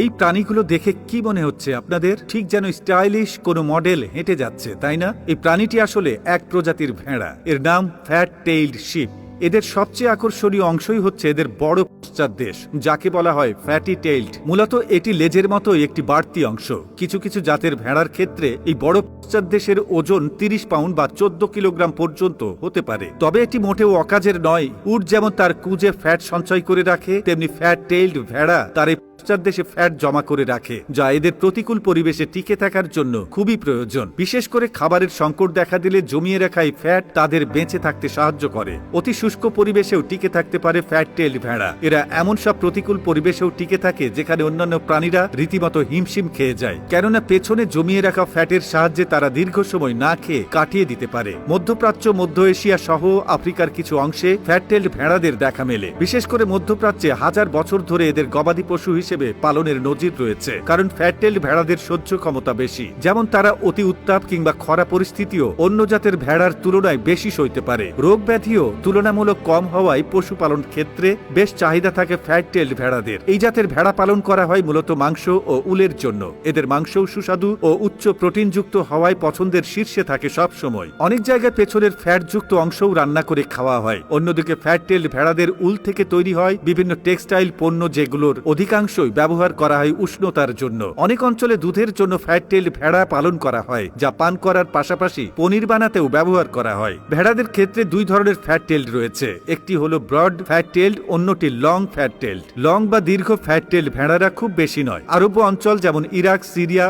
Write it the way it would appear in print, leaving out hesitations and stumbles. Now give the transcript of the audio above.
এই প্রাণীগুলো দেখে কি মনে হচ্ছে আপনাদের? ঠিক যেন স্টাইলিশ কোনো মডেল হেঁটে যাচ্ছে, তাই না? এই প্রাণীটি আসলে এক প্রজাতির ভেড়া। এর নাম ফ্যাট টেইলড শিপ। এদের সবচেয়ে আকর্ষণীয় অংশই হচ্ছে এদের বড় পশ্চাৎদেশ, যাকে বলা হয় ফ্যাটি টেইলড। মূলত এটি লেজের মতোই একটি বাড়তি অংশ। কিছু কিছু জাতের ভেড়ার ক্ষেত্রে এই বড় পশ্চাৎদেশের ওজন 30 পাউন্ড বা 14 কিলোগ্রাম পর্যন্ত হতে পারে। তবে এটি মোটেও অকাজের নয়। উট যেমন তার কুজে ফ্যাট সঞ্চয় করে রাখে, তেমনি ফ্যাট টেইলড ভেড়া তার পশ্চাৎদেশে ফ্যাট জমা করে রাখে, যা এদের প্রতিকূল পরিবেশে টিকে থাকার জন্য খুবই প্রয়োজন। বিশেষ করে খাবারের সংকট দেখা দিলে জমিয়ে রাখা এই ফ্যাট তাদের বেঁচে থাকতে সাহায্য করে। অতি শুষ্ক পরিবেশেও টিকে থাকতে পারে ফ্যাট টেইলড ভেড়া। এরা এমন সব প্রতিকূল পরিবেশেও টিকে থাকে যেখানে অন্যান্য প্রাণীরা রীতিমতো হিমশিম খেয়ে যায়, কেননা পেছনে জমিয়ে রাখা ফ্যাটের সাহায্যে তারা দীর্ঘ সময় না খেয়ে কাটিয়ে দিতে পারে। মধ্যপ্রাচ্য, মধ্য এশিয়া সহ আফ্রিকার কিছু অংশে ফ্যাট টেইলড ভেড়াদের দেখা মেলে। বিশেষ করে মধ্যপ্রাচ্যে হাজার বছর ধরে এদের গবাদি পশু হিসেবে পালনের নজির রয়েছে, কারণ ফ্যাট টেইলড ভেড়াদের সহ্য ক্ষমতা বেশি। যেমন তারা অতি উত্তাপ কিংবা খরা পরিস্থিতিও অন্য জাতের ভেড়ার তুলনায় বেশি সইতে পারে। রোগ ব্যাধিও তুলনামূলক কম হওয়ায় পশুপালন ক্ষেত্রে বেশ চাহিদা থাকে ফ্যাট টেইলড ভেড়াদের। এই জাতের ভেড়া পালন করা হয় মূলত মাংস ও উলের জন্য। এদের মাংসও সুস্বাদু ও উচ্চ প্রোটিনযুক্ত হওয়ায় পছন্দের শীর্ষে থাকে সব সময়। অনেক জায়গায় পেছনের ফ্যাটযুক্ত অংশও রান্না করে খাওয়া হয়। অন্যদিকে ফ্যাট টেইলড ভেড়াদের উল থেকে তৈরি হয় বিভিন্ন টেক্সটাইল পণ্য, যেগুলোর অধিকাংশই ব্যবহার করা হয় উষ্ণতার জন্য। অনেক অঞ্চলে দুধের জন্য ফ্যাট টেইলড ভেড়া পালন করা হয়, যা পান করার পাশাপাশি পনির বানাতেও ব্যবহার করা হয়। ভেড়াদের ক্ষেত্রে দুই ধরনের ফ্যাট টেইলড রয়েছে, একটি হলো ব্রড ফ্যাট টেইলড, অন্যটি লং ফ্যাট টেইলড। লং বা দীর্ঘ ফ্যাট টেইলড ভেড়ারা খুব বেশি নয়। আরব অঞ্চল যেমন ইরাক, সিরিয়া,